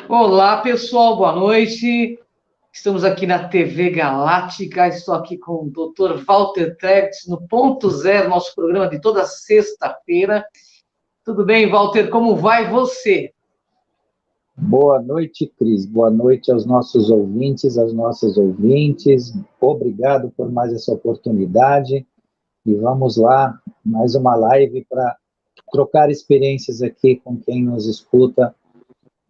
Olá, pessoal, boa noite. Estamos aqui na TV Galáctica. Estou aqui com o Dr. Walter Treves no Ponto Zero, nosso programa de toda sexta-feira. Tudo bem, Walter? Como vai você? Boa noite, Cris. Boa noite aos nossos ouvintes, às nossas ouvintes. Obrigado por mais essa oportunidade. E vamos lá, mais uma live para trocar experiências aqui com quem nos escuta,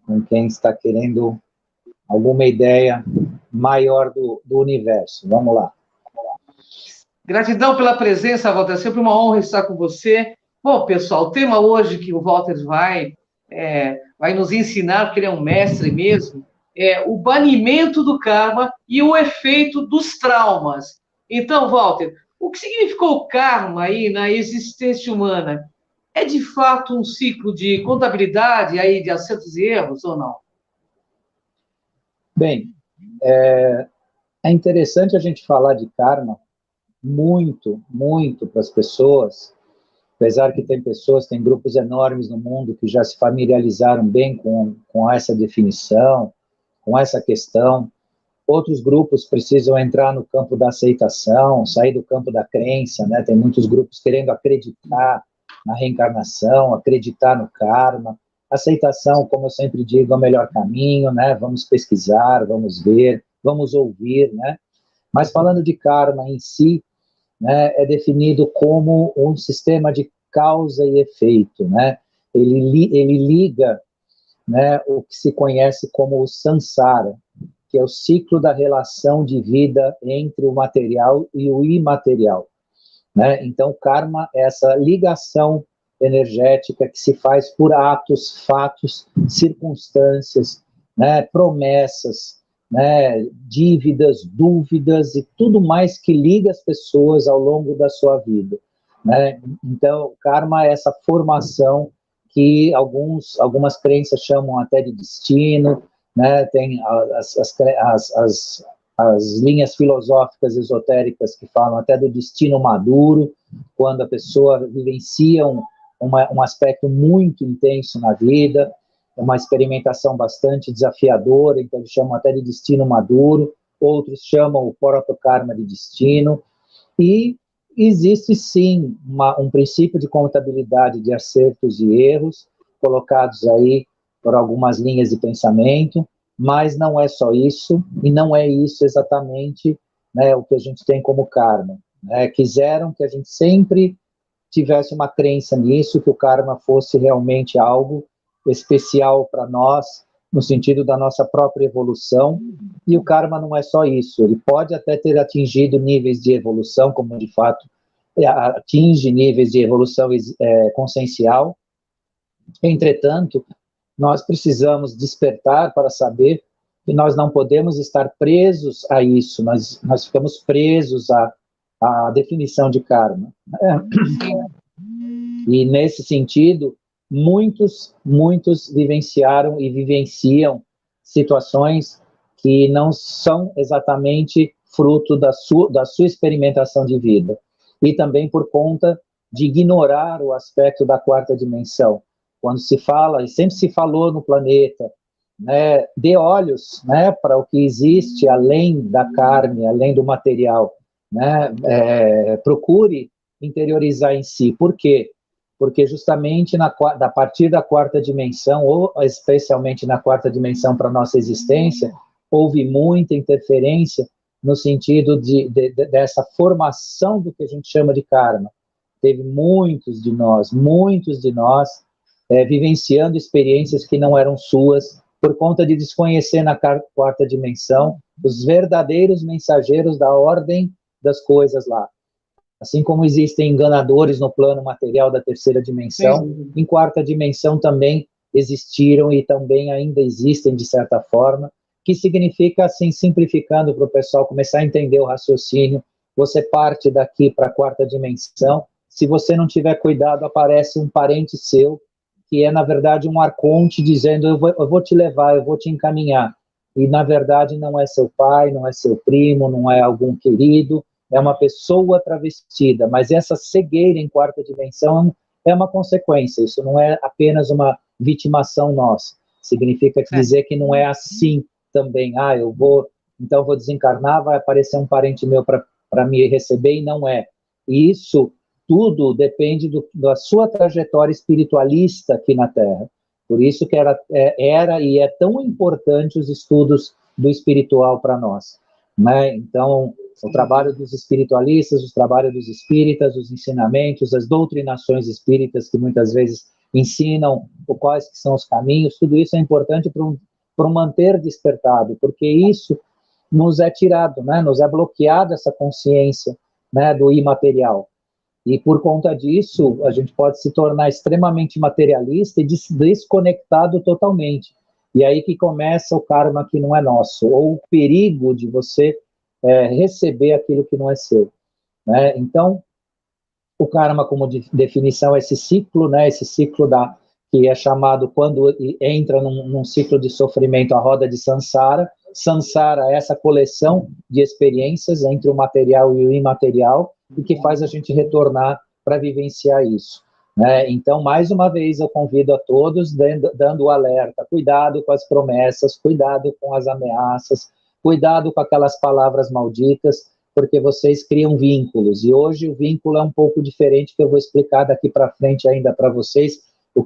com quem está querendo alguma ideia maior do universo. Vamos lá. Gratidão pela presença, Walter. É sempre uma honra estar com você. Bom, pessoal, o tema hoje que o Walter vai nos ensinar, porque ele é um mestre mesmo, é o banimento do karma e o efeito dos traumas. Então, Walter, o que significou o karma aí na existência humana? É de fato um ciclo de contabilidade aí de acertos e erros ou não? Bem, é interessante a gente falar de karma muito para as pessoas, apesar que tem grupos enormes no mundo que já se familiarizaram bem com essa definição, com essa questão. Outros grupos precisam entrar no campo da aceitação, sair do campo da crença, né? Tem muitos grupos querendo acreditar na reencarnação, acreditar no karma. Aceitação, como eu sempre digo, é o melhor caminho, né? Vamos pesquisar, vamos ver, vamos ouvir, né? Mas falando de karma em si, né, é definido como um sistema de causa e efeito, né? Ele liga, né, o que se conhece como o samsara, que é o ciclo da relação de vida entre o material e o imaterial, né? Então, karma é essa ligação energética que se faz por atos, fatos, circunstâncias, né, promessas, né, dívidas, dúvidas e tudo mais que liga as pessoas ao longo da sua vida, né? Então, karma é essa formação que algumas crenças chamam até de destino, né? Tem as linhas filosóficas esotéricas que falam até do destino maduro, quando a pessoa vivencia um aspecto muito intenso na vida, uma experimentação bastante desafiadora, então eles chamam até de destino maduro, outros chamam o protokarma de destino, e existe sim um princípio de contabilidade de acertos e erros, colocados aí por algumas linhas de pensamento, mas não é só isso, e não é isso exatamente, né, o que a gente tem como karma, né? Quiseram que a gente sempre tivesse uma crença nisso, que o karma fosse realmente algo especial para nós, no sentido da nossa própria evolução, e o karma não é só isso, ele pode até ter atingido níveis de evolução, como de fato atinge níveis de evolução consciencial. Entretanto, nós precisamos despertar para saber que nós não podemos estar presos a isso, nós ficamos presos à definição de karma. E, nesse sentido, muitos vivenciaram e vivenciam situações que não são exatamente fruto da sua experimentação de vida. E também por conta de ignorar o aspecto da quarta dimensão. Quando se fala, e sempre se falou no planeta, né, dê olhos, né, para o que existe além da carne, além do material, né, procure interiorizar em si. Por quê? Porque justamente a partir da quarta dimensão, ou especialmente na quarta dimensão para a nossa existência, houve muita interferência no sentido dessa formação do que a gente chama de karma. Teve muitos de nós vivenciando experiências que não eram suas, por conta de desconhecer na quarta dimensão os verdadeiros mensageiros da ordem das coisas lá. Assim como existem enganadores no plano material da terceira dimensão, sim, em quarta dimensão também existiram e também ainda existem, de certa forma, que significa, assim, simplificando para o pessoal começar a entender o raciocínio, você parte daqui para a quarta dimensão, se você não tiver cuidado, aparece um parente seu, que é, na verdade, um arconte dizendo, eu vou te levar, eu vou te encaminhar. E, na verdade, não é seu pai, não é seu primo, não é algum querido, é uma pessoa travestida, mas essa cegueira em quarta dimensão é uma consequência, isso não é apenas uma vitimação nossa. Significa dizer que não é assim também. Então vou desencarnar, vai aparecer um parente meu para me receber, e não é. E isso tudo depende da sua trajetória espiritualista aqui na Terra. Por isso que era e é tão importante os estudos do espiritual para nós, né? Então, o trabalho dos espiritualistas, o trabalho dos espíritas, os ensinamentos, as doutrinações espíritas que muitas vezes ensinam quais que são os caminhos, tudo isso é importante para um manter despertado, porque isso nos é tirado, né? Nos é bloqueado essa consciência, né, do imaterial. E por conta disso, a gente pode se tornar extremamente materialista e desconectado totalmente. E aí que começa o karma que não é nosso, ou o perigo de você receber aquilo que não é seu, né? Então, o karma, como definição, é esse ciclo, né? Esse ciclo que é chamado, quando entra num ciclo de sofrimento, a roda de Sansara. Sansara é essa coleção de experiências entre o material e o imaterial, e que faz a gente retornar para vivenciar isso, né? Então, mais uma vez, eu convido a todos, dando o alerta: cuidado com as promessas, cuidado com as ameaças, cuidado com aquelas palavras malditas, porque vocês criam vínculos, e hoje o vínculo é um pouco diferente, que eu vou explicar daqui para frente ainda para vocês,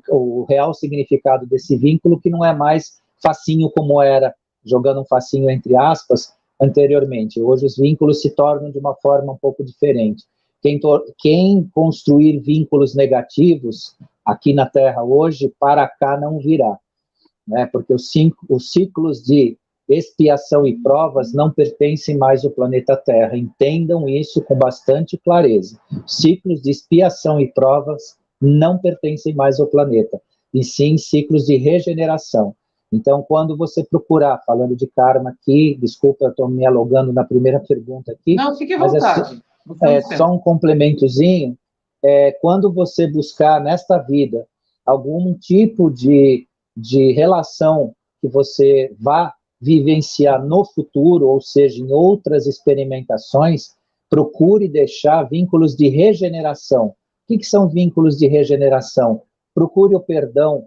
o real significado desse vínculo, que não é mais facinho como era, jogando um facinho entre aspas, anteriormente. Hoje os vínculos se tornam de uma forma um pouco diferente. Quem construir vínculos negativos aqui na Terra hoje, para cá não virá, né? Porque os ciclos de expiação e provas não pertencem mais ao planeta Terra. Entendam isso com bastante clareza. Ciclos de expiação e provas não pertencem mais ao planeta, e sim ciclos de regeneração. Então, quando você procurar, falando de karma aqui, desculpa, eu estou me alongando na primeira pergunta aqui. Não, fique à vontade. É só um complementozinho. Quando você buscar nesta vida algum tipo de relação que você vá vivenciar no futuro, ou seja, em outras experimentações, procure deixar vínculos de regeneração. O que são vínculos de regeneração? Procure o perdão,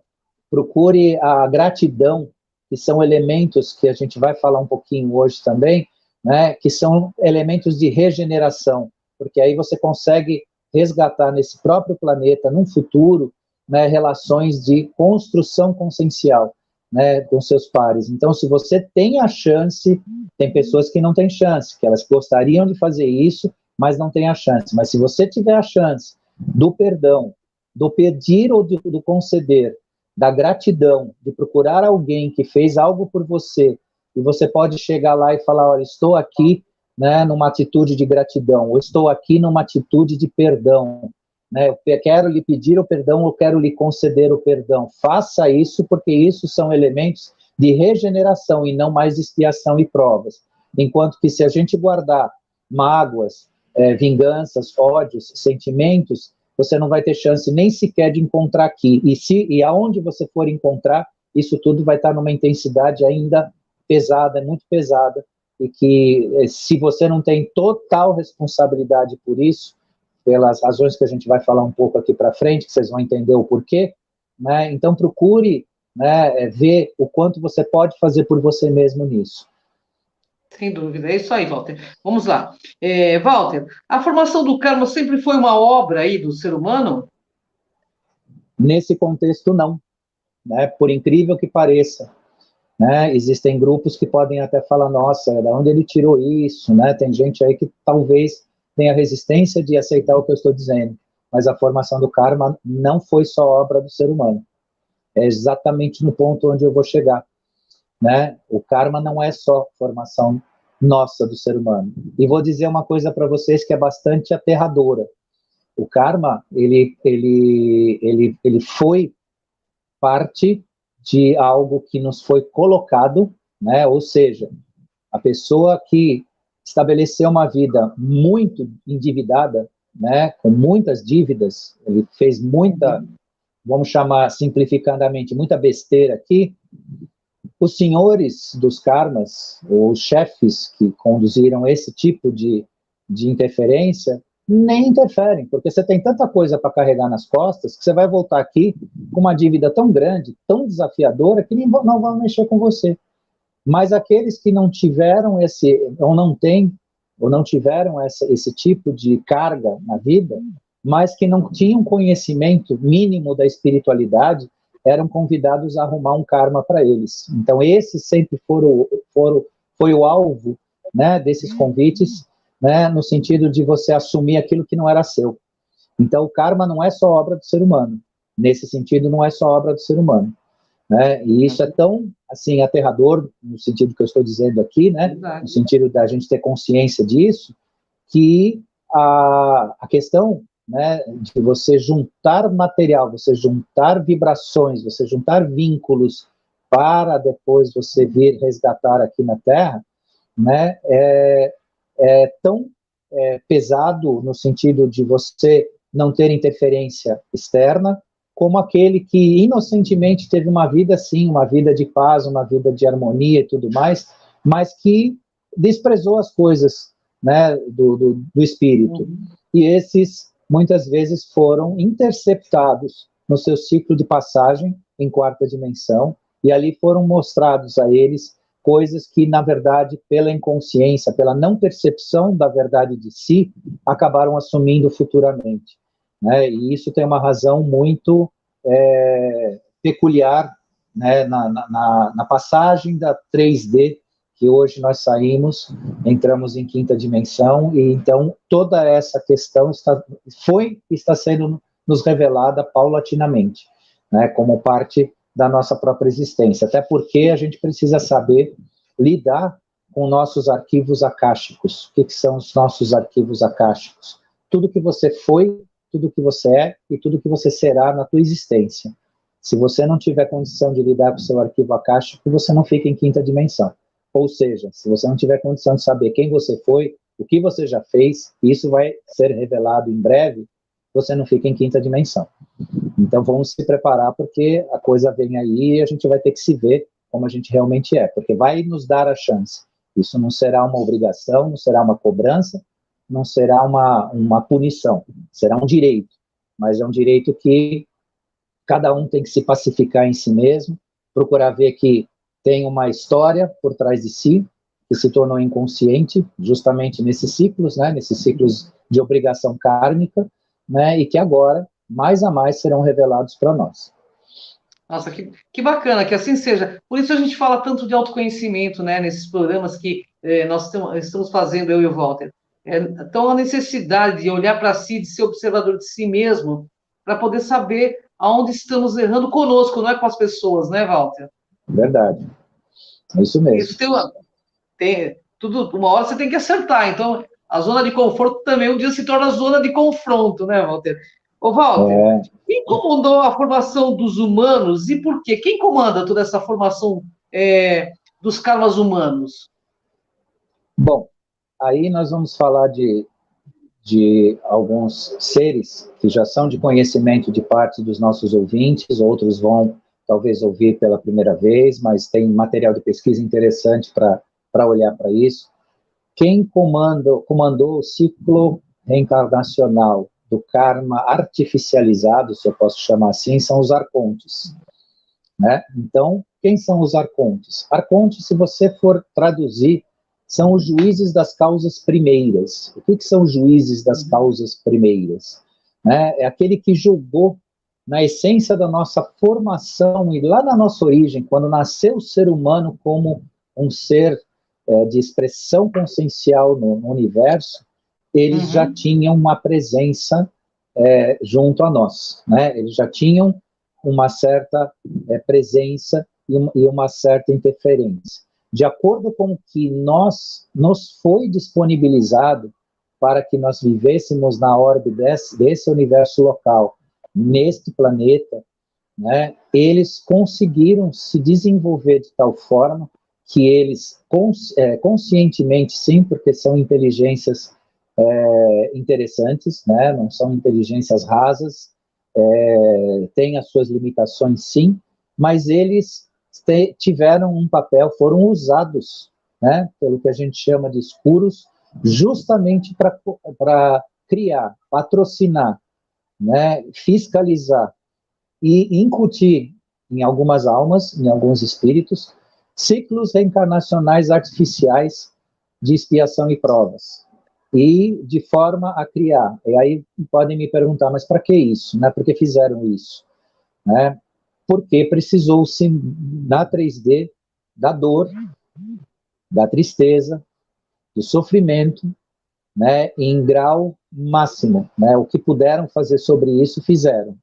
procure a gratidão, que são elementos que a gente vai falar um pouquinho hoje também, né, que são elementos de regeneração, porque aí você consegue resgatar nesse próprio planeta, num futuro, né, relações de construção consciencial, né, com seus pares. Então, se você tem a chance, tem pessoas que não têm chance, que elas gostariam de fazer isso, mas não têm a chance. Mas se você tiver a chance do perdão, do pedir ou do conceder, da gratidão, de procurar alguém que fez algo por você, e você pode chegar lá e falar: olha, estou aqui, né, numa atitude de gratidão, ou estou aqui numa atitude de perdão, né, eu quero lhe pedir o perdão, eu quero lhe conceder o perdão. Faça isso, porque isso são elementos de regeneração e não mais de expiação e provas. Enquanto que, se a gente guardar mágoas, vinganças, ódios, sentimentos, você não vai ter chance nem sequer de encontrar aqui. E aonde você for encontrar, isso tudo vai estar numa intensidade ainda pesada, muito pesada, e que, se você não tem total responsabilidade por isso, pelas razões que a gente vai falar um pouco aqui para frente, que vocês vão entender o porquê, né? Então procure, né, ver o quanto você pode fazer por você mesmo nisso. Sem dúvida, é isso aí, Walter. Vamos lá. Walter, a formação do karma sempre foi uma obra aí do ser humano? Nesse contexto, não, né? Por incrível que pareça, né? Existem grupos que podem até falar: nossa, de onde ele tirou isso, né? Tem gente aí que talvez tenha resistência de aceitar o que eu estou dizendo, mas a formação do karma não foi só obra do ser humano. É exatamente no ponto onde eu vou chegar, né? O karma não é só formação nossa do ser humano. E vou dizer uma coisa para vocês que é bastante aterradora. O karma, ele foi parte de algo que nos foi colocado, né? Ou seja, a pessoa que estabeleceu uma vida muito endividada, né, com muitas dívidas, ele fez muita, vamos chamar simplificadamente, muita besteira aqui. Os senhores dos karmas, os chefes que conduziram esse tipo de interferência, nem interferem, porque você tem tanta coisa para carregar nas costas que você vai voltar aqui com uma dívida tão grande, tão desafiadora, que não vão mexer com você. Mas aqueles que não tiveram ou não têm, ou não tiveram esse tipo de carga na vida, mas que não tinham conhecimento mínimo da espiritualidade, eram convidados a arrumar um karma para eles. Então, esses sempre foi o alvo, né, desses convites, né, no sentido de você assumir aquilo que não era seu. Então, o karma não é só obra do ser humano. Nesse sentido, não é só obra do ser humano. Né? E isso é tão, assim, aterrador, no sentido que eu estou dizendo aqui, né? No sentido da gente ter consciência disso, que a questão, né, de você juntar material, você juntar vibrações, você juntar vínculos para depois você vir resgatar aqui na Terra, né, é tão pesado no sentido de você não ter interferência externa, como aquele que inocentemente teve uma vida, sim, uma vida de paz, uma vida de harmonia e tudo mais, mas que desprezou as coisas, né, do espírito. E esses, muitas vezes, foram interceptados no seu ciclo de passagem em quarta dimensão, e ali foram mostrados a eles coisas que, na verdade, pela inconsciência, pela não percepção da verdade de si, acabaram assumindo futuramente. Né? E isso tem uma razão muito peculiar, né? na passagem da 3D, que hoje nós saímos, entramos em quinta dimensão, e então toda essa questão está sendo nos revelada paulatinamente, né? Como parte da nossa própria existência, até porque a gente precisa saber lidar com nossos arquivos akáshicos. O que são os nossos arquivos akáshicos? Tudo que você foi, tudo que você é e tudo que você será na tua existência. Se você não tiver condição de lidar com o seu arquivo akáshico, você não fica em quinta dimensão. Ou seja, se você não tiver condição de saber quem você foi, o que você já fez, isso vai ser revelado em breve, você não fica em quinta dimensão. Então vamos se preparar, porque a coisa vem aí e a gente vai ter que se ver como a gente realmente é, porque vai nos dar a chance. Isso não será uma obrigação, não será uma cobrança, não será uma punição, será um direito, mas é um direito que cada um tem que se pacificar em si mesmo, procurar ver que tem uma história por trás de si, que se tornou inconsciente, justamente nesses ciclos, né, nesses ciclos de obrigação kármica, né, e que agora, mais a mais, serão revelados para nós. Nossa, que bacana, que assim seja. Por isso a gente fala tanto de autoconhecimento, né, nesses programas que nós estamos fazendo, eu e o Walter. Então, a necessidade de olhar para si, de ser observador de si mesmo, para poder saber aonde estamos errando conosco, não é com as pessoas, né, Walter? Verdade. É isso mesmo. Isso uma hora você tem que acertar. Então, a zona de conforto também um dia se torna zona de confronto, né, Walter? Ô, Walter, quem comandou a formação dos humanos e por quê? Quem comanda toda essa formação dos karmas humanos? Bom, aí nós vamos falar de alguns seres que já são de conhecimento de parte dos nossos ouvintes, outros vão talvez ouvir pela primeira vez, mas tem material de pesquisa interessante para olhar para isso. Quem comandou o ciclo reencarnacional do karma artificializado, se eu posso chamar assim, são os arcontes. Né? Então, quem são os arcontes? Arcontes, se você for traduzir, são os juízes das causas primeiras. O que são os juízes das causas primeiras? Né? É aquele que julgou na essência da nossa formação e lá na nossa origem, quando nasceu o ser humano como um ser de expressão consciencial no universo, eles já tinham uma presença junto a nós, né? Eles já tinham uma certa presença e uma certa interferência. De acordo com o que nos foi disponibilizado para que nós vivêssemos na órbita desse universo local, neste planeta, né, eles conseguiram se desenvolver de tal forma que eles, conscientemente sim, porque são inteligências interessantes, né, não são inteligências rasas, têm as suas limitações sim, mas eles tiveram um papel, foram usados, né, pelo que a gente chama de escuros, justamente para criar, patrocinar, né, fiscalizar e incutir em algumas almas, em alguns espíritos, ciclos reencarnacionais artificiais de expiação e provas, e de forma a criar. E aí podem me perguntar, mas para que isso? Né? Por que fizeram isso? Né? Porque precisou-se, na 3D, da dor, da tristeza, do sofrimento, né, em grau máximo. Né? O que puderam fazer sobre isso, fizeram.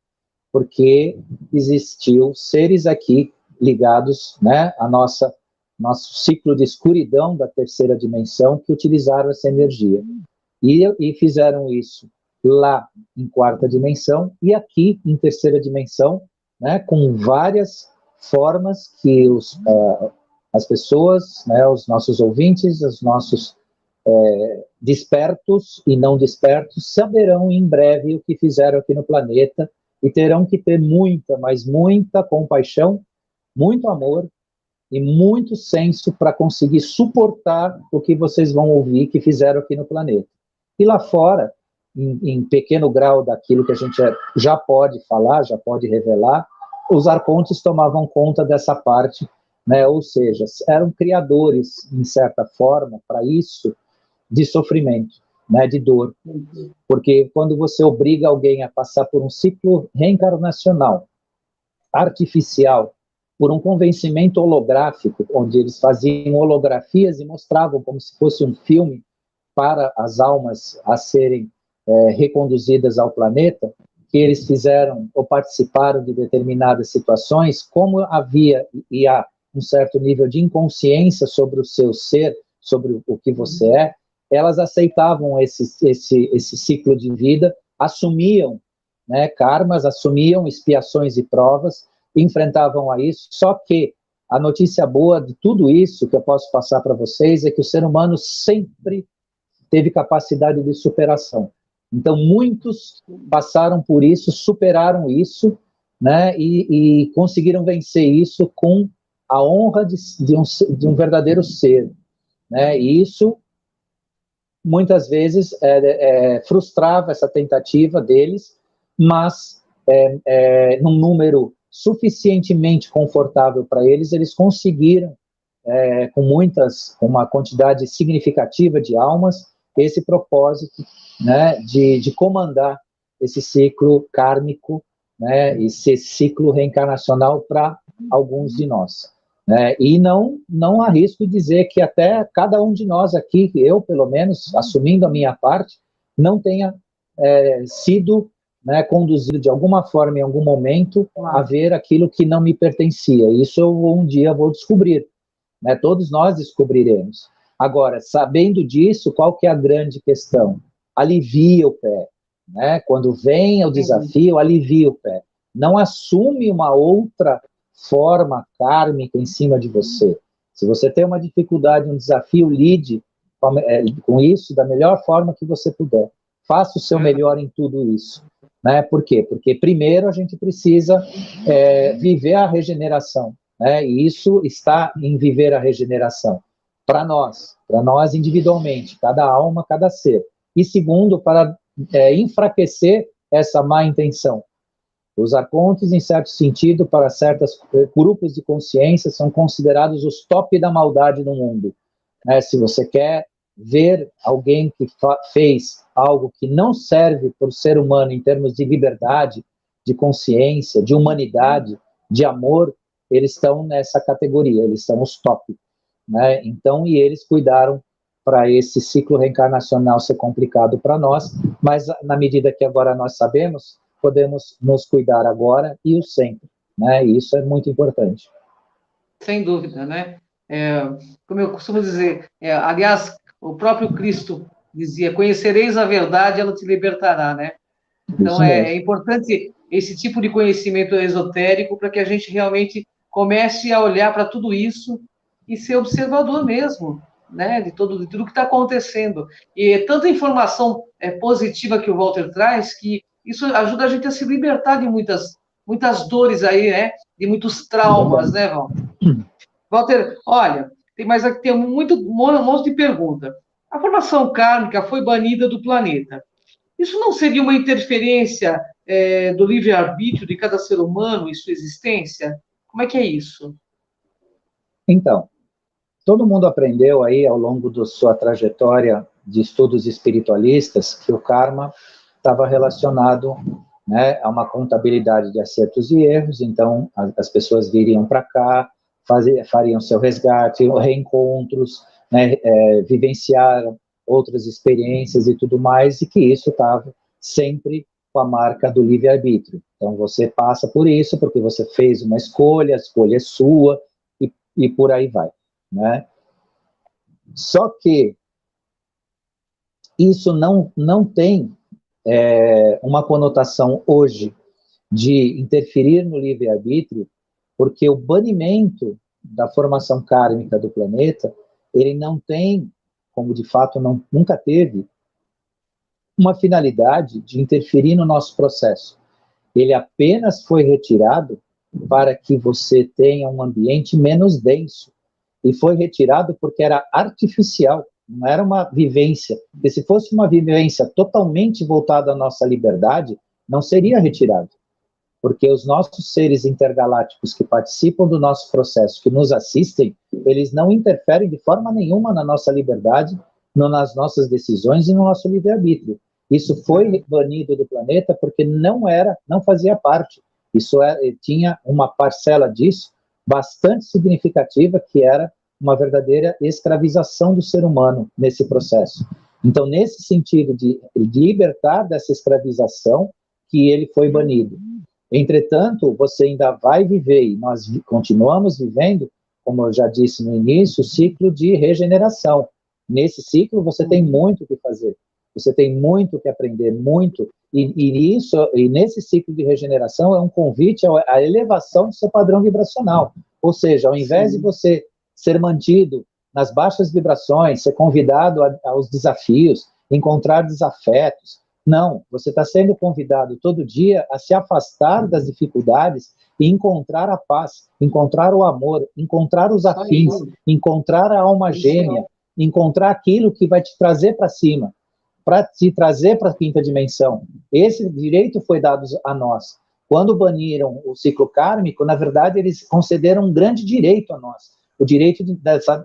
Porque existiu seres aqui ligados, né, a nosso ciclo de escuridão da terceira dimensão que utilizaram essa energia. E fizeram isso lá em quarta dimensão e aqui em terceira dimensão, né, com várias formas que as pessoas, né, os nossos ouvintes, os nossos despertos e não despertos saberão em breve o que fizeram aqui no planeta e terão que ter muita, mas muita compaixão, muito amor e muito senso para conseguir suportar o que vocês vão ouvir que fizeram aqui no planeta. E lá fora, em pequeno grau daquilo que a gente já pode falar, já pode revelar, os arcontes tomavam conta dessa parte, né? Ou seja, eram criadores, em certa forma, para isso, de sofrimento, né? De dor. Porque quando você obriga alguém a passar por um ciclo reencarnacional, artificial, por um convencimento holográfico, onde eles faziam holografias e mostravam como se fosse um filme para as almas a serem reconduzidas ao planeta, que eles fizeram ou participaram de determinadas situações, como havia e há um certo nível de inconsciência sobre o seu ser, sobre o que você é, elas aceitavam esse ciclo de vida, assumiam, né, karmas, assumiam expiações e provas, enfrentavam a isso, só que a notícia boa de tudo isso que eu posso passar para vocês é que o ser humano sempre teve capacidade de superação. Então, muitos passaram por isso, superaram isso, né, e conseguiram vencer isso com a honra de um verdadeiro ser. Né, e isso, muitas vezes, frustrava essa tentativa deles, mas, num número suficientemente confortável para eles, eles conseguiram, com uma quantidade significativa de almas, esse propósito, né, de comandar esse ciclo kármico, né, esse ciclo reencarnacional para alguns de nós. Né, e não arrisco dizer que até cada um de nós aqui, eu pelo menos, assumindo a minha parte, não tenha sido, né, conduzido de alguma forma, em algum momento, a ver aquilo que não me pertencia. Isso eu um dia vou descobrir. Né, todos nós descobriremos. Agora, sabendo disso, qual que é a grande questão? Alivia o pé. Né? Quando vem o desafio, alivia o pé. Não assume uma outra forma kármica em cima de você. Se você tem uma dificuldade, um desafio, lide com isso da melhor forma que você puder. Faça o seu melhor em tudo isso. Né? Por quê? Porque primeiro a gente precisa viver a regeneração. Né? E isso está em viver a regeneração. Para nós individualmente, cada alma, cada ser. E segundo, para enfraquecer essa má intenção. Os arcontes, em certo sentido, para certos grupos de consciência, são considerados os top da maldade no mundo. Se você quer ver alguém que fez algo que não serve para o ser humano em termos de liberdade, de consciência, de humanidade, de amor, eles estão nessa categoria, eles são os top. Né? Então, e eles cuidaram para esse ciclo reencarnacional ser complicado para nós, mas na medida que agora nós sabemos, podemos nos cuidar agora e o sempre. Né? E isso é muito importante. Sem dúvida, né? Como eu costumo dizer, aliás, o próprio Cristo dizia, conhecereis a verdade, ela te libertará, né? Então, é importante esse tipo de conhecimento esotérico para que a gente realmente comece a olhar para tudo isso e ser observador mesmo, né, de tudo que está acontecendo. E tanta informação positiva que o Walter traz, que isso ajuda a gente a se libertar de muitas dores aí, né, de muitos traumas, né, Walter? Walter, olha, tem um monte de pergunta. A formação kármica foi banida do planeta. Isso não seria uma interferência do livre-arbítrio de cada ser humano e sua existência? Como é que é isso? Então, todo mundo aprendeu aí ao longo da sua trajetória de estudos espiritualistas que o karma estava relacionado, né, a uma contabilidade de acertos e erros. Então as pessoas viriam para cá, fariam seu resgate, reencontros, né, vivenciaram outras experiências e tudo mais, e que isso estava sempre com a marca do livre-arbítrio. Então você passa por isso porque você fez uma escolha, a escolha é sua, e por aí vai, né? Só que isso não tem uma conotação hoje de interferir no livre-arbítrio, porque o banimento da formação kármica do planeta, ele não tem, como de fato nunca teve, uma finalidade de interferir no nosso processo. Ele apenas foi retirado para que você tenha um ambiente menos denso. E foi retirado porque era artificial, não era uma vivência. Porque se fosse uma vivência totalmente voltada à nossa liberdade, não seria retirado. Porque os nossos seres intergalácticos que participam do nosso processo, que nos assistem, eles não interferem de forma nenhuma na nossa liberdade, nas nossas decisões e no nosso livre-arbítrio. Isso foi banido do planeta porque não fazia parte. Tinha uma parcela disso bastante significativa, que era uma verdadeira escravização do ser humano nesse processo. Então, nesse sentido de libertar dessa escravização, que ele foi banido. Entretanto, você ainda vai viver, e nós continuamos vivendo, como eu já disse no início, o ciclo de regeneração. Nesse ciclo, você tem muito o que fazer, você tem muito o que aprender, muito, e nesse ciclo de regeneração é um convite à elevação do seu padrão vibracional. Ou seja, ao invés de você ser mantido nas baixas vibrações, ser convidado aos desafios, encontrar desafetos, não, você está sendo convidado todo dia a se afastar das dificuldades e encontrar a paz, encontrar o amor, encontrar os afins, encontrar a alma gêmea, encontrar aquilo que vai te trazer para cima, para te trazer para a quinta dimensão. Esse direito foi dado a nós. Quando baniram o ciclo kármico, na verdade, eles concederam um grande direito a nós, o direito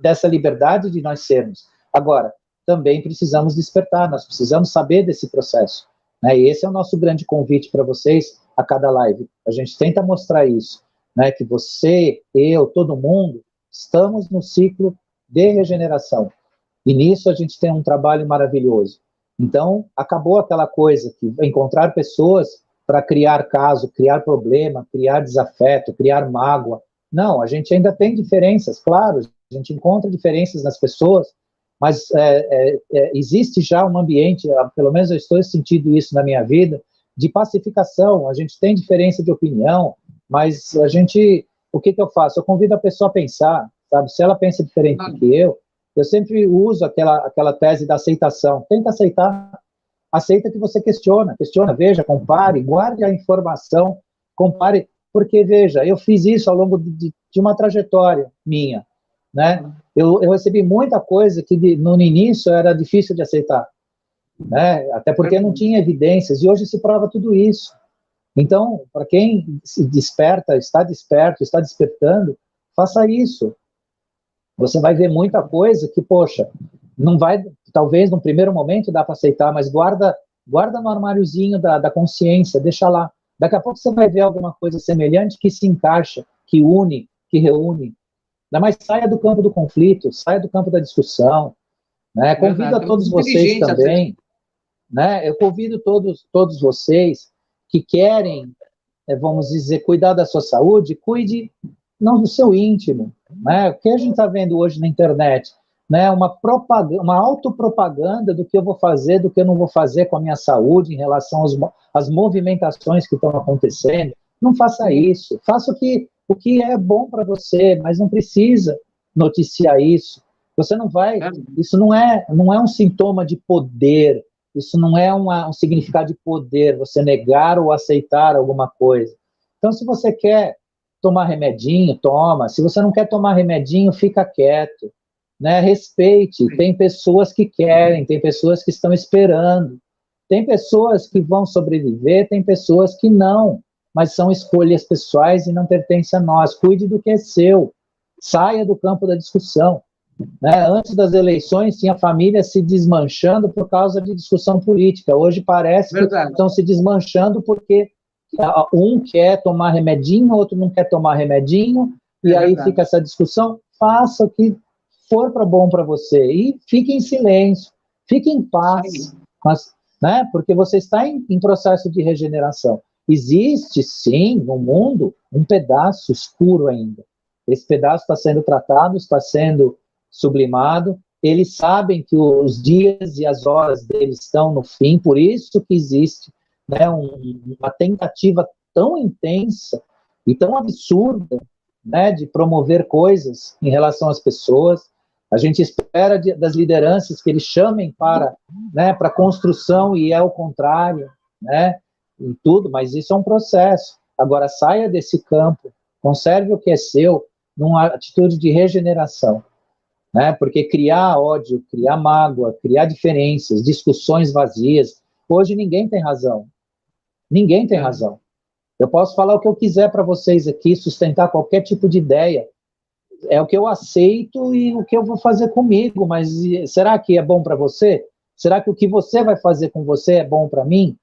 dessa liberdade de nós sermos. Agora, também precisamos despertar, nós precisamos saber desse processo, né? E esse é o nosso grande convite para vocês a cada live. A gente tenta mostrar isso, né? Que você, eu, todo mundo, estamos no ciclo de regeneração. E nisso a gente tem um trabalho maravilhoso. Então, acabou aquela coisa que encontrar pessoas para criar caso, criar problema, criar desafeto, criar mágoa. Não, a gente ainda tem diferenças, claro, a gente encontra diferenças nas pessoas, mas existe já um ambiente, pelo menos eu estou sentindo isso na minha vida, de pacificação. A gente tem diferença de opinião, mas o que eu faço? Eu convido a pessoa a pensar, sabe? Se ela pensa diferente do que eu sempre uso aquela tese da aceitação. Tenta aceitar, aceita que você questiona, veja, compare, guarde a informação, compare, porque, veja, eu fiz isso ao longo de uma trajetória minha, né? Eu recebi muita coisa que no início era difícil de aceitar, né? Até porque não tinha evidências, e hoje se prova tudo isso. Então, para quem se desperta, está desperto, está despertando, faça isso. Você vai ver muita coisa que, poxa, não vai, talvez no primeiro momento dá para aceitar, mas guarda no armáriozinho da consciência, deixa lá. Daqui a pouco você vai ver alguma coisa semelhante que se encaixa, que une, que reúne. Mas saia do campo do conflito, saia do campo da discussão, né? Convido a todos vocês também, né? Eu convido todos vocês que querem, vamos dizer, cuidar da sua saúde, cuide não do seu íntimo, né? O que a gente está vendo hoje na internet, né? Uma autopropaganda do que eu vou fazer, do que eu não vou fazer com a minha saúde em relação às movimentações que estão acontecendo. Não faça isso. Faça o que é bom para você, mas não precisa noticiar isso. Você não vai. Isso não é um sintoma de poder. Isso não é um significado de poder. Você negar ou aceitar alguma coisa. Então, se você quer tomar remedinho, toma. Se você não quer tomar remedinho, fica quieto, né? Respeite. Tem pessoas que querem, tem pessoas que estão esperando, Tem pessoas que vão sobreviver, tem pessoas que não, mas são escolhas pessoais e não pertencem a nós. Cuide do que é seu, saia do campo da discussão. Né? Antes das eleições, tinha família se desmanchando por causa de discussão política. Hoje parece que estão se desmanchando porque um quer tomar remedinho, outro não quer tomar remedinho, e aí fica essa discussão. Faça o que for bom para você e fique em silêncio, fique em paz, mas, né? Porque você está em processo de regeneração. Existe, sim, no mundo, um pedaço escuro ainda. Esse pedaço está sendo tratado, está sendo sublimado. Eles sabem que os dias e as horas deles estão no fim, por isso que existe, né, uma tentativa tão intensa e tão absurda, né, de promover coisas em relação às pessoas. A gente espera das lideranças que eles chamem para, né, para construção, e é o contrário, né, em tudo, mas isso é um processo. Agora, saia desse campo, conserve o que é seu, numa atitude de regeneração, né, porque criar ódio, criar mágoa, criar diferenças, discussões vazias, hoje ninguém tem razão. Ninguém tem razão. Eu posso falar o que eu quiser para vocês aqui, sustentar qualquer tipo de ideia, é o que eu aceito e o que eu vou fazer comigo, mas será que é bom para você? Será que o que você vai fazer com você é bom para mim?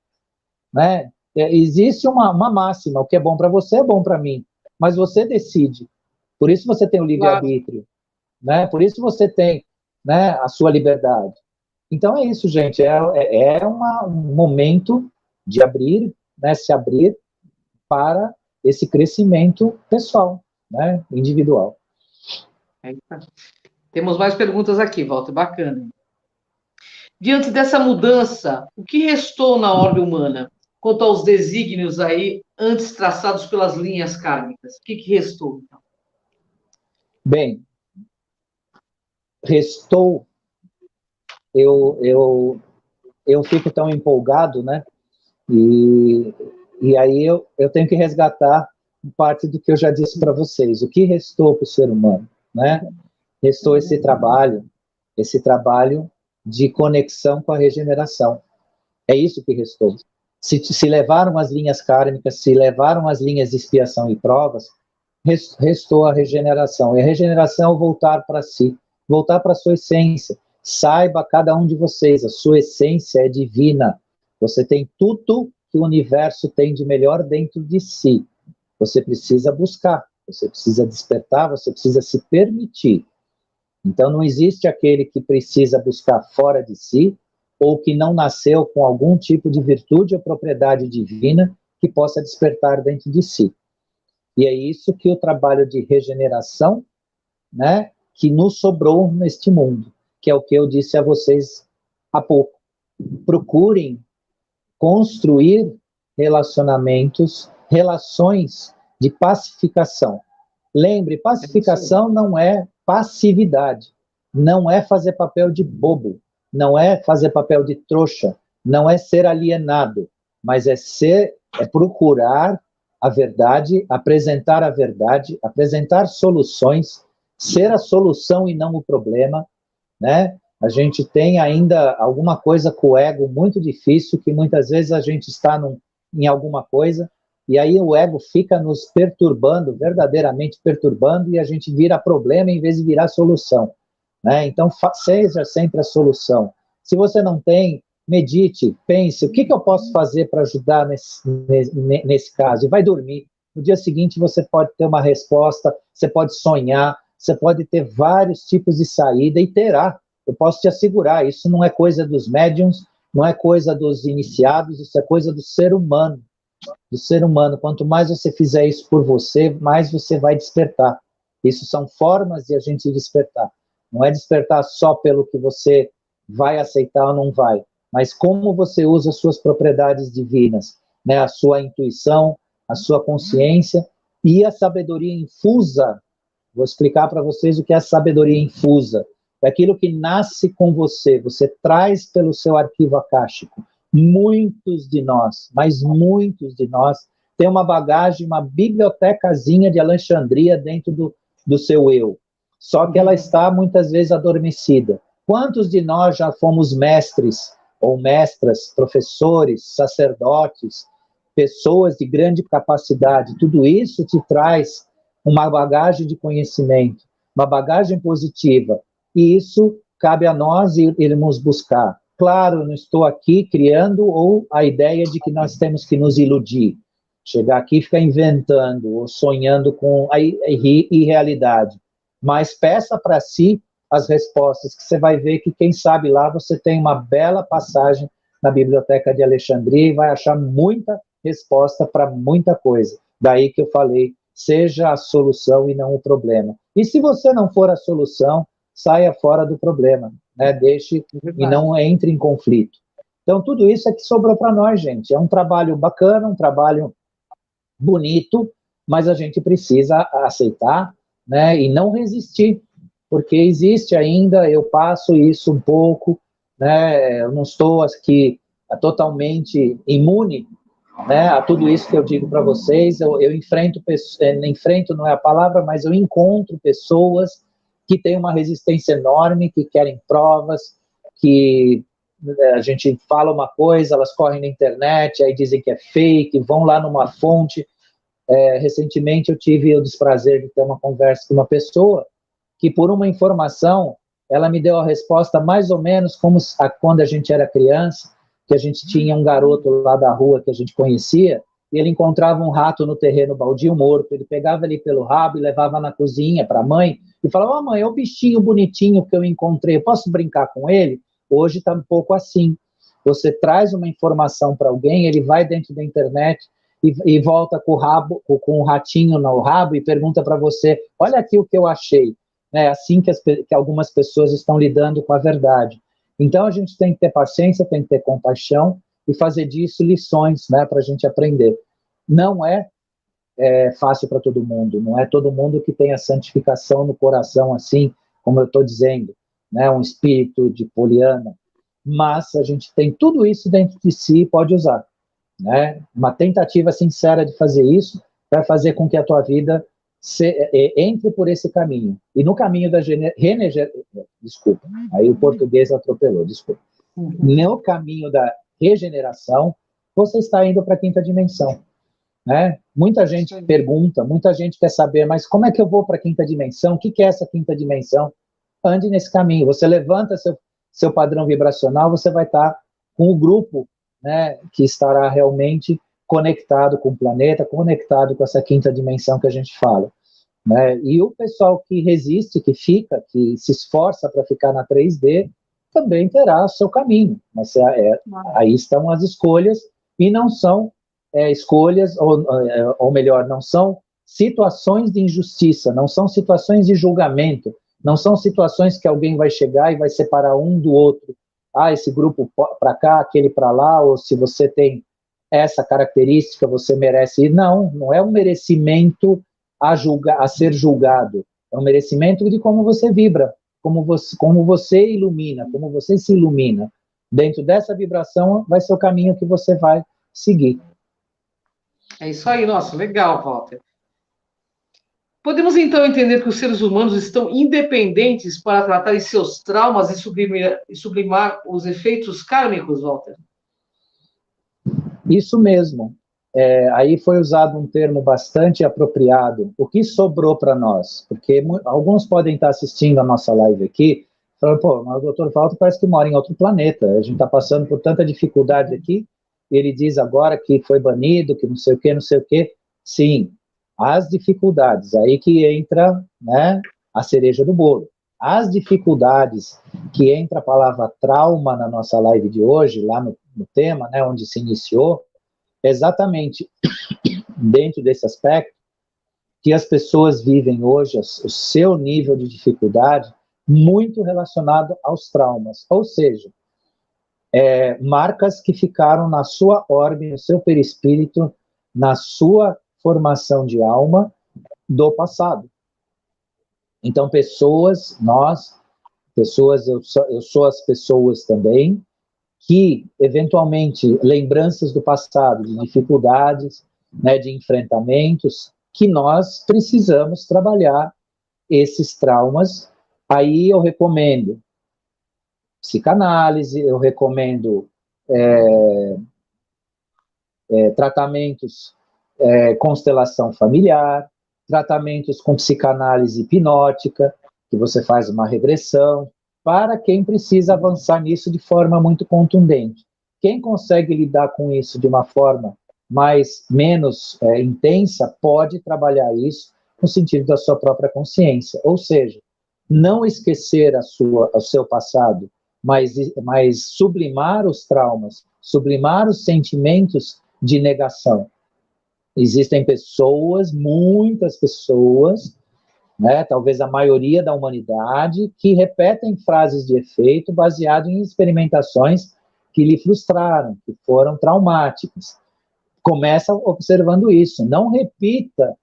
Né? Existe uma máxima, o que é bom para você é bom para mim, mas você decide. Por isso você tem o livre-arbítrio, né? Por isso você tem, né, a sua liberdade. Então é isso, gente, um momento de abrir, né, se abrir para esse crescimento pessoal, né, individual. Temos mais perguntas aqui, Walter, bacana. Diante dessa mudança, o que restou na ordem humana quanto aos desígnios aí antes traçados pelas linhas kármicas? O que restou, então? Bem, restou, eu fico tão empolgado, né? E aí eu tenho que resgatar parte do que eu já disse para vocês. O que restou para o ser humano, né? Restou esse trabalho de conexão com a regeneração. É isso que restou. Se levaram as linhas kármicas, se levaram as linhas de expiação e provas, restou a regeneração. E a regeneração é voltar para si, voltar para a sua essência. Saiba, cada um de vocês, a sua essência é divina. Você tem tudo que o universo tem de melhor dentro de si. Você precisa buscar, você precisa despertar, você precisa se permitir. Então, não existe aquele que precisa buscar fora de si ou que não nasceu com algum tipo de virtude ou propriedade divina que possa despertar dentro de si. E é isso que o trabalho de regeneração, né, que nos sobrou neste mundo, que é o que eu disse a vocês há pouco. Procurem construir relações de pacificação. Lembre, pacificação não é passividade, não é fazer papel de bobo, não é fazer papel de trouxa, não é ser alienado, mas é procurar a verdade, apresentar soluções, ser a solução e não o problema, né? A gente tem ainda alguma coisa com o ego muito difícil, que muitas vezes a gente está em alguma coisa, e aí o ego fica nos perturbando, verdadeiramente perturbando, e a gente vira problema em vez de virar solução, né? Então, seja sempre a solução. Se você não tem, medite, pense, o que eu posso fazer para ajudar nesse caso? E vai dormir. No dia seguinte você pode ter uma resposta, você pode sonhar, você pode ter vários tipos de saída, e terá. Eu posso te assegurar, isso não é coisa dos médiums, não é coisa dos iniciados, isso é coisa do ser humano. Do ser humano. Quanto mais você fizer isso por você, mais você vai despertar. Isso são formas de a gente despertar. Não é despertar só pelo que você vai aceitar ou não vai, mas como você usa as suas propriedades divinas, né? A sua intuição, a sua consciência e a sabedoria infusa. Vou explicar para vocês o que é a sabedoria infusa. É aquilo que nasce com você, você traz pelo seu arquivo akáshico. Muitos de nós, mas muitos de nós, têm uma bagagem, uma bibliotecazinha de Alexandria dentro do seu eu. Só que ela está muitas vezes adormecida. Quantos de nós já fomos mestres ou mestras, professores, sacerdotes, pessoas de grande capacidade, tudo isso te traz uma bagagem de conhecimento, uma bagagem positiva, e isso cabe a nós irmos buscar. Claro, não estou aqui criando ou a ideia de que nós temos que nos iludir, chegar aqui e ficar inventando ou sonhando com a irrealidade, mas peça para si as respostas, que você vai ver que, quem sabe lá, você tem uma bela passagem na Biblioteca de Alexandria e vai achar muita resposta para muita coisa. Daí que eu falei, seja a solução e não o problema. E se você não for a solução, saia fora do problema, né? Deixe e não entre em conflito. Então, tudo isso é que sobrou para nós, gente. É um trabalho bacana, um trabalho bonito, mas a gente precisa aceitar, né? E não resistir, porque existe ainda, eu passo isso um pouco, né? Eu não estou aqui totalmente imune, né, a tudo isso que eu digo para vocês. Eu enfrento não é a palavra, mas eu encontro pessoas que têm uma resistência enorme, que querem provas, que a gente fala uma coisa, elas correm na internet, aí dizem que é fake, vão lá numa fonte. Recentemente eu tive o desprazer de ter uma conversa com uma pessoa que, por uma informação, ela me deu a resposta mais ou menos como quando a gente era criança, que a gente tinha um garoto lá da rua que a gente conhecia, e ele encontrava um rato no terreno baldio morto, ele pegava ele pelo rabo e levava na cozinha para a mãe, e falava, mãe, é o bichinho bonitinho que eu encontrei, eu posso brincar com ele? Hoje está um pouco assim. Você traz uma informação para alguém, ele vai dentro da internet e volta com o ratinho no rabo e pergunta para você, olha aqui o que eu achei. É assim que algumas pessoas estão lidando com a verdade. Então, a gente tem que ter paciência, tem que ter compaixão e fazer disso lições, né, para a gente aprender. Não é fácil para todo mundo, não é todo mundo que tem a santificação no coração, assim, como eu estou dizendo, né, um espírito de Poliana, mas a gente tem tudo isso dentro de si e pode usar. Né? Uma tentativa sincera de fazer isso vai fazer com que a tua vida entre por esse caminho. E no caminho da desculpa, aí o português atropelou, desculpa. No caminho da regeneração, você está indo para a quinta dimensão. Né? Muita gente pergunta, muita gente quer saber, mas como é que eu vou para a quinta dimensão? O que é essa quinta dimensão? Ande nesse caminho. Você levanta seu padrão vibracional, você vai estar com o grupo, né, que estará realmente conectado com o planeta, conectado com essa quinta dimensão que a gente fala. Né? E o pessoal que resiste, que fica, que se esforça para ficar na 3D, também terá o seu caminho. Mas aí estão as escolhas, e não são escolhas, ou melhor, não são situações de injustiça, não são situações de julgamento, não são situações que alguém vai chegar e vai separar um do outro. Esse grupo para cá, aquele para lá, ou se você tem essa característica, você merece ir. Não é um merecimento a ser julgado. É um merecimento de como você vibra, como você ilumina, como você se ilumina. Dentro dessa vibração vai ser o caminho que você vai seguir. É isso aí, nossa, legal, Walter. Podemos então entender que os seres humanos estão independentes para tratar seus traumas e sublimar os efeitos kármicos, Walter? Isso mesmo. Aí foi usado um termo bastante apropriado. O que sobrou para nós? Porque alguns podem estar assistindo a nossa live aqui, falando, pô, mas o Dr. Walter parece que mora em outro planeta. A gente está passando por tanta dificuldade aqui, e ele diz agora que foi banido, que não sei o quê, não sei o quê. Sim, as dificuldades, aí que entra, né, a cereja do bolo. As dificuldades que entra a palavra trauma na nossa live de hoje, lá no tema, né, onde se iniciou, exatamente dentro desse aspecto que as pessoas vivem hoje, o seu nível de dificuldade, muito relacionado aos traumas, ou seja, marcas que ficaram na sua órbita, no seu perispírito, na sua formação de alma do passado. Então, eu sou as pessoas também, que, eventualmente, lembranças do passado, de dificuldades, né, de enfrentamentos, que nós precisamos trabalhar esses traumas. Aí eu recomendo psicanálise, eu recomendo tratamentos constelação familiar, tratamentos com psicanálise hipnótica, que você faz uma regressão, para quem precisa avançar nisso de forma muito contundente. Quem consegue lidar com isso de uma forma menos intensa, pode trabalhar isso no sentido da sua própria consciência. Ou seja, não esquecer o seu passado, mas sublimar os traumas, sublimar os sentimentos de negação. Existem pessoas, muitas pessoas, né, talvez a maioria da humanidade, que repetem frases de efeito baseado em experimentações que lhe frustraram, que foram traumáticas. Começa observando isso. Não repita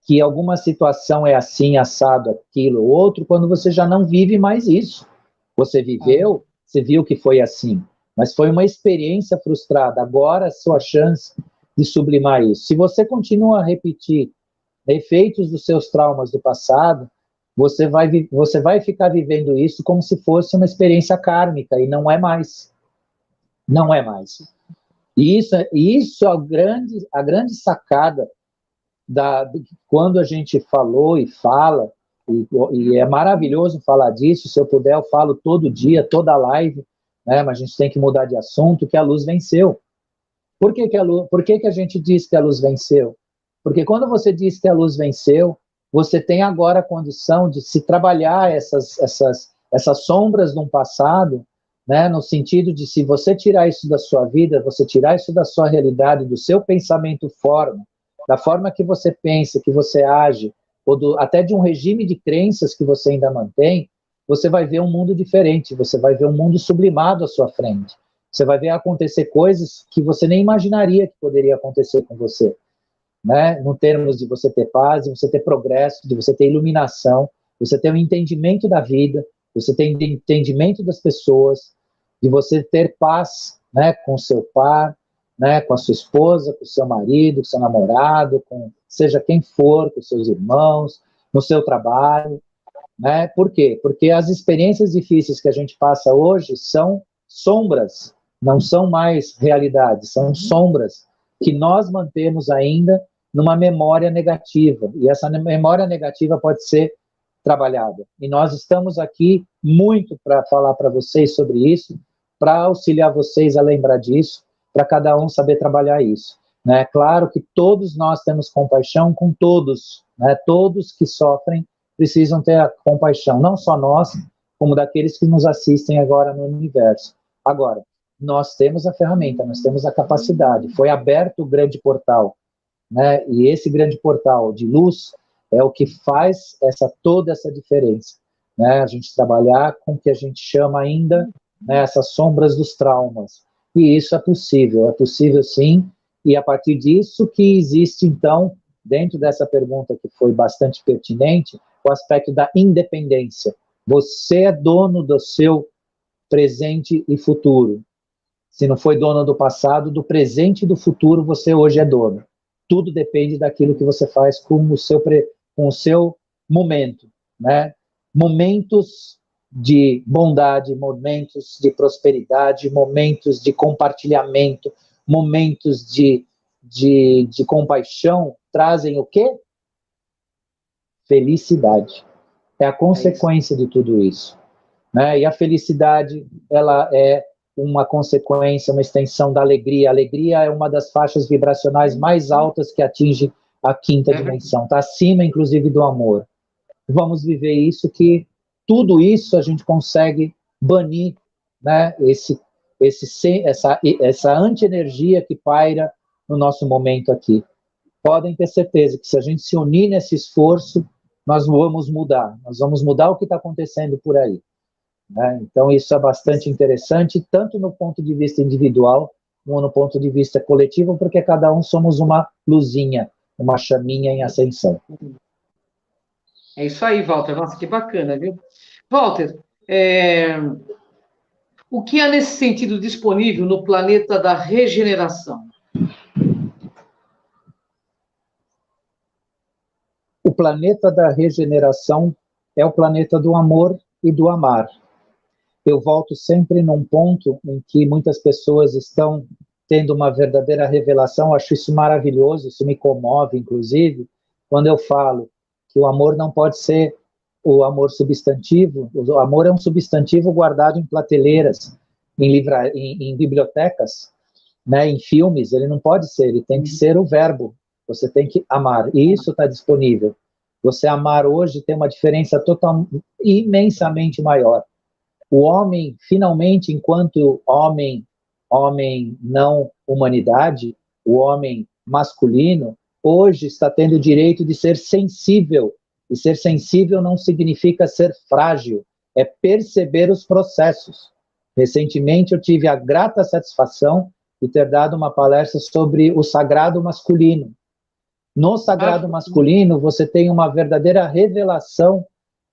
que alguma situação é assim, assado, aquilo, outro, quando você já não vive mais isso. Você viveu, você viu que foi assim, mas foi uma experiência frustrada. Agora é a sua chance de sublimar isso. Se você continua a repetir efeitos dos seus traumas do passado, você vai ficar vivendo isso como se fosse uma experiência kármica, e não é mais. Não é mais. E isso é a grande sacada quando a gente falou e fala, e é maravilhoso falar disso. Se eu puder, eu falo todo dia, toda live, né, mas a gente tem que mudar de assunto, que a luz venceu. Por que a gente diz que a luz venceu? Porque quando você diz que a luz venceu, você tem agora a condição de se trabalhar essas sombras de um passado, né, no sentido de, se você tirar isso da sua vida, você tirar isso da sua realidade, do seu pensamento forma, da forma que você pensa, que você age, ou até de um regime de crenças que você ainda mantém, você vai ver um mundo diferente, você vai ver um mundo sublimado à sua frente. Você vai ver acontecer coisas que você nem imaginaria que poderia acontecer com você, né? No termos de você ter paz, de você ter progresso, de você ter iluminação, você ter um entendimento da vida, você ter entendimento das pessoas, de você ter paz, né, com o seu par, né, com a sua esposa, com o seu marido, com o seu namorado, com seja quem for, com os seus irmãos, no seu trabalho, né? Por quê? Porque as experiências difíceis que a gente passa hoje são sombras, não são mais realidades, são sombras que nós mantemos ainda numa memória negativa, e essa memória negativa pode ser trabalhada. E nós estamos aqui muito para falar para vocês sobre isso, para auxiliar vocês a lembrar disso, para cada um saber trabalhar isso, né? Claro que todos nós temos compaixão com todos, né? Todos que sofrem precisam ter a compaixão, não só nós, como daqueles que nos assistem agora no universo. Agora, nós temos a ferramenta, nós temos a capacidade, foi aberto o grande portal, né? E esse grande portal de luz é o que faz toda essa diferença, né? A gente trabalhar com o que a gente chama ainda, né, essas sombras dos traumas. E isso é possível sim, e a partir disso que existe, então, dentro dessa pergunta que foi bastante pertinente, o aspecto da independência. Você é dono do seu presente e futuro. Se não foi dono do passado, do presente e do futuro, você hoje é dono. Tudo depende daquilo que você faz com o seu momento, né? Momentos de bondade, momentos de prosperidade, momentos de compartilhamento, momentos de compaixão, trazem o quê? Felicidade. É a consequência de tudo isso, né? E a felicidade, ela é uma consequência, uma extensão da alegria. A alegria é uma das faixas vibracionais mais altas que atinge a quinta dimensão. Está acima, inclusive, do amor. Vamos viver isso, que tudo isso a gente consegue banir, né? Essa anti-energia que paira no nosso momento aqui. Podem ter certeza que se a gente se unir nesse esforço, nós vamos mudar o que está acontecendo por aí, né? Então isso é bastante interessante, tanto no ponto de vista individual, como no ponto de vista coletivo, porque cada um somos uma luzinha, uma chaminha em ascensão. É isso aí, Walter. Nossa, que bacana, viu? Walter, o que há nesse sentido disponível no planeta da regeneração? O planeta da regeneração é o planeta do amor e do amar. eu volto sempre num ponto em que muitas pessoas estão tendo uma verdadeira revelação. Acho isso maravilhoso, isso me comove, inclusive, quando eu falo que o amor não pode ser o amor substantivo. O amor é um substantivo guardado em prateleiras, em bibliotecas, né, em filmes. Ele não pode ser, ele tem que ser o verbo. Você tem que amar, e isso está disponível. Você amar hoje tem uma diferença imensamente maior. O homem, finalmente, enquanto homem não humanidade, o homem masculino, hoje está tendo o direito de ser sensível. E ser sensível não significa ser frágil, é perceber os processos. Recentemente eu tive a grata satisfação de ter dado uma palestra sobre o sagrado masculino. No sagrado masculino, você tem uma verdadeira revelação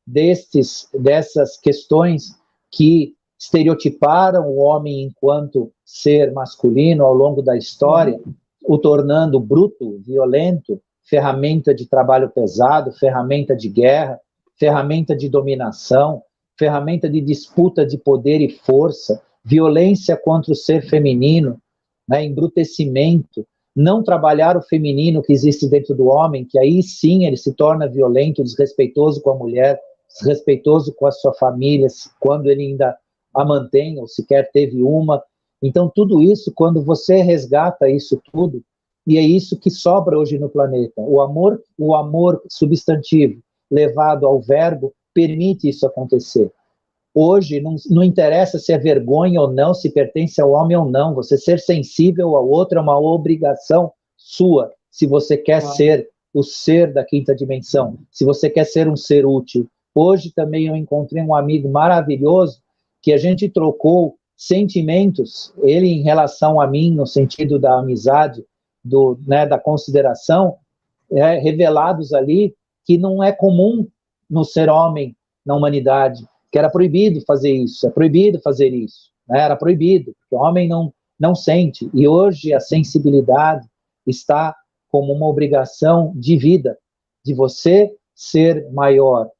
dessas questões que estereotiparam o homem enquanto ser masculino ao longo da história, o tornando bruto, violento, ferramenta de trabalho pesado, ferramenta de guerra, ferramenta de dominação, ferramenta de disputa de poder e força, violência contra o ser feminino, né, embrutecimento, não trabalhar o feminino que existe dentro do homem, que aí sim ele se torna violento, desrespeitoso com a mulher, desrespeitoso com a sua família, quando ele ainda a mantém ou sequer teve uma. Então tudo isso, quando você resgata isso tudo, e é isso que sobra hoje no planeta, o amor substantivo levado ao verbo permite isso acontecer. Hoje não interessa se é vergonha ou não, se pertence ao homem ou não, você ser sensível ao outro é uma obrigação sua, se você quer ser o ser da quinta dimensão, se você quer ser um ser útil. Hoje também eu encontrei um amigo maravilhoso que a gente trocou sentimentos, ele em relação a mim, no sentido da amizade, da consideração, revelados ali, que não é comum no ser homem, na humanidade, que era proibido fazer isso, é proibido fazer isso, né? Era proibido, porque o homem não sente, e hoje a sensibilidade está como uma obrigação de vida, de você ser maior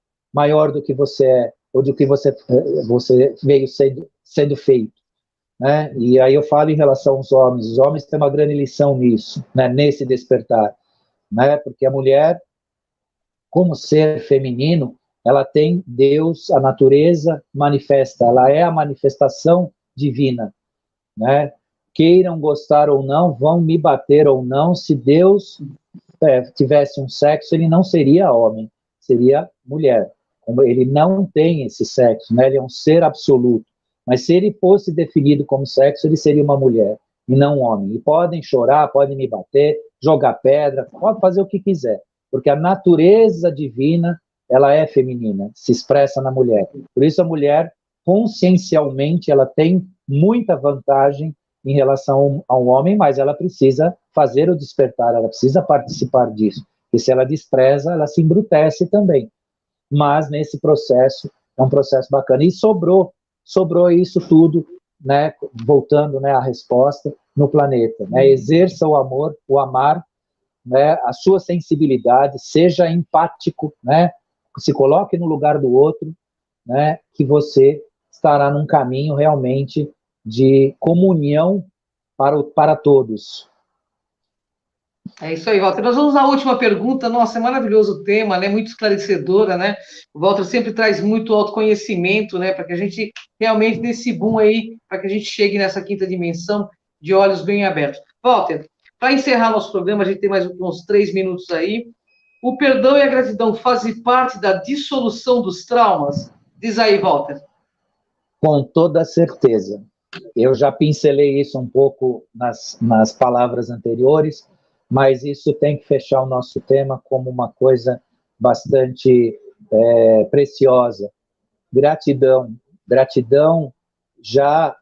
do que você é, ou do que você veio sendo feito, né? E aí eu falo em relação aos homens, os homens têm uma grande lição nisso, né? Nesse despertar, né? Porque a mulher, como ser feminino, ela tem Deus, a natureza manifesta, ela é a manifestação divina, né? Queiram gostar ou não, vão me bater ou não, se Deus tivesse um sexo, ele não seria homem, seria mulher. Como ele não tem esse sexo, né? Ele é um ser absoluto, mas se ele fosse definido como sexo, ele seria uma mulher e não um homem. E podem chorar, podem me bater, jogar pedra, pode fazer o que quiser, porque a natureza divina ela é feminina, se expressa na mulher. Por isso a mulher, consciencialmente, ela tem muita vantagem em relação ao homem, mas ela precisa fazer o despertar, ela precisa participar disso. E se ela despreza, ela se embrutece também. Mas nesse processo, é um processo bacana. E sobrou isso tudo, né, voltando, né, à resposta, no planeta. Né, exerça o amor, o amar, né, a sua sensibilidade, seja empático, né, se coloque no lugar do outro, né, que você estará num caminho realmente de comunhão para todos. É isso aí, Walter. Nós vamos à última pergunta. Nossa, é maravilhoso o tema, né? Muito esclarecedora, né? O Walter sempre traz muito autoconhecimento, né? Para que a gente realmente dê esse boom aí, para que a gente chegue nessa quinta dimensão de olhos bem abertos. Walter, para encerrar nosso programa, a gente tem mais uns 3 minutos aí. O perdão e a gratidão fazem parte da dissolução dos traumas? Diz aí, Walter. Com toda certeza. Eu já pincelei isso um pouco nas palavras anteriores, mas isso tem que fechar o nosso tema como uma coisa bastante preciosa. Gratidão. Gratidão, já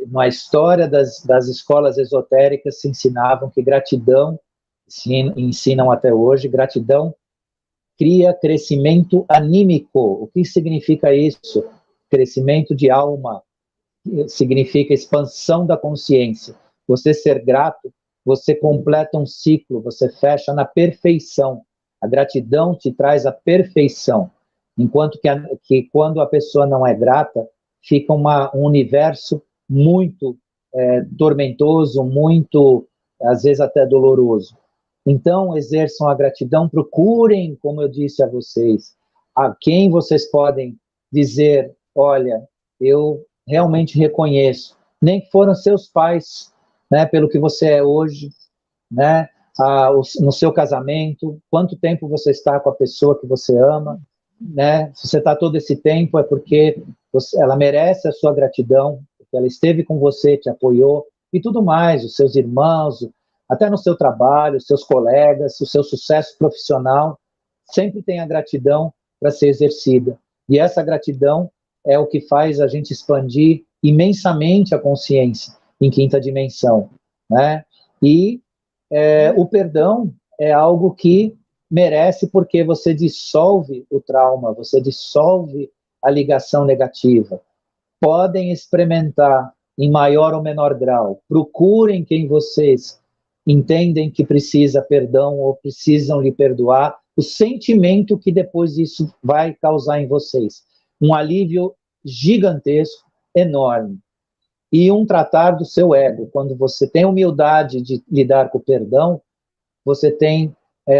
na história das escolas esotéricas se ensinavam que gratidão, ensinam até hoje, gratidão cria crescimento anímico. O que significa isso? Crescimento de alma, significa expansão da consciência. Você ser grato, você completa um ciclo, você fecha na perfeição. A gratidão te traz a perfeição. Enquanto que quando a pessoa não é grata, fica um universo muito tormentoso, muito, às vezes, até doloroso. Então, exerçam a gratidão, procurem, como eu disse a vocês, a quem vocês podem dizer, olha, eu realmente reconheço, nem que foram seus pais, né, pelo que você é hoje, né, no seu casamento, quanto tempo você está com a pessoa que você ama, né, se você está todo esse tempo é porque ela merece a sua gratidão, porque ela esteve com você, te apoiou, e tudo mais, os seus irmãos, até no seu trabalho, os seus colegas, o seu sucesso profissional, sempre tem a gratidão para ser exercida. E essa gratidão é o que faz a gente expandir imensamente a consciência em quinta dimensão, né? E o perdão é algo que merece porque você dissolve o trauma, você dissolve a ligação negativa. Podem experimentar em maior ou menor grau. Procurem quem vocês entendem que precisa perdão ou precisam lhe perdoar, o sentimento que depois isso vai causar em vocês. Um alívio gigantesco, enorme. E um tratar do seu ego. Quando você tem humildade de lidar com o perdão, você tem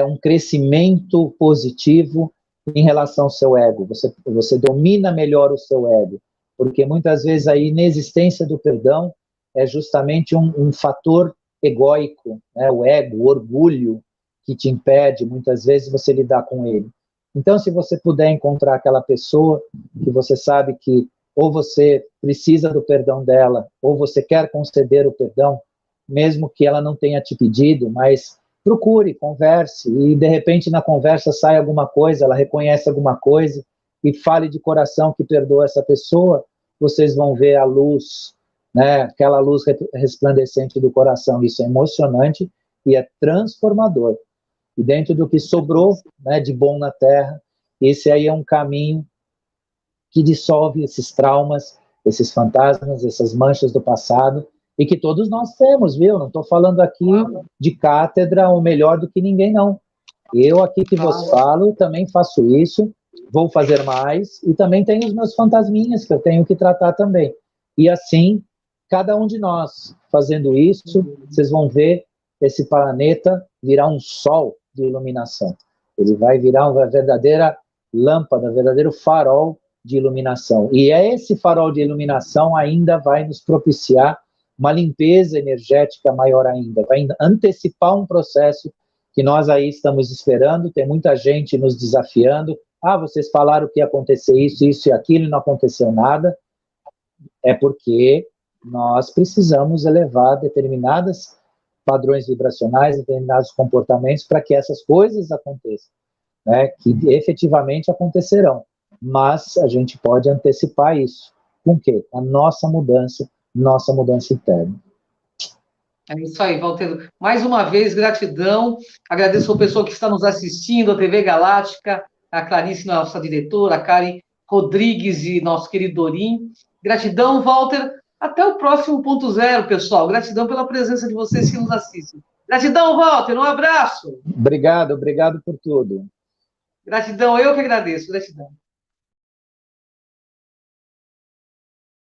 um crescimento positivo em relação ao seu ego. Você domina melhor o seu ego. Porque muitas vezes a inexistência do perdão é justamente um fator egóico, né? O ego, o orgulho, que te impede, muitas vezes, você lidar com ele. Então, se você puder encontrar aquela pessoa que você sabe que ou você precisa do perdão dela, ou você quer conceder o perdão, mesmo que ela não tenha te pedido, mas procure, converse, e de repente na conversa sai alguma coisa, ela reconhece alguma coisa, e fale de coração que perdoa essa pessoa, vocês vão ver a luz, né, aquela luz resplandecente do coração. Isso é emocionante e é transformador. E dentro do que sobrou, né, de bom na Terra, esse aí é um caminho que dissolve esses traumas, esses fantasmas, essas manchas do passado, e que todos nós temos, viu? Não estou falando aqui de cátedra ou melhor do que ninguém, não. Eu aqui que vos falo, também faço isso, vou fazer mais, e também tenho os meus fantasminhas que eu tenho que tratar também. E assim, cada um de nós fazendo isso, vocês vão ver esse planeta virar um sol de iluminação. Ele vai virar uma verdadeira lâmpada, um verdadeiro farol de iluminação. E esse farol de iluminação ainda vai nos propiciar uma limpeza energética maior ainda, vai antecipar um processo que nós aí estamos esperando, tem muita gente nos desafiando, vocês falaram que ia acontecer isso, isso e aquilo, e não aconteceu nada, é porque nós precisamos elevar determinados padrões vibracionais, determinados comportamentos para que essas coisas aconteçam, né, que efetivamente acontecerão, mas a gente pode antecipar isso, com o quê? A nossa mudança interna. É isso aí, Walter. Mais uma vez, gratidão. Agradeço ao pessoal que está nos assistindo, a TV Galáctica, a Clarice, nossa diretora, a Karen Rodrigues e nosso querido Dorim. Gratidão, Walter. Até o próximo ponto zero, pessoal. Gratidão pela presença de vocês que nos assistem. Gratidão, Walter. Um abraço. Obrigado por tudo. Gratidão, eu que agradeço. Gratidão.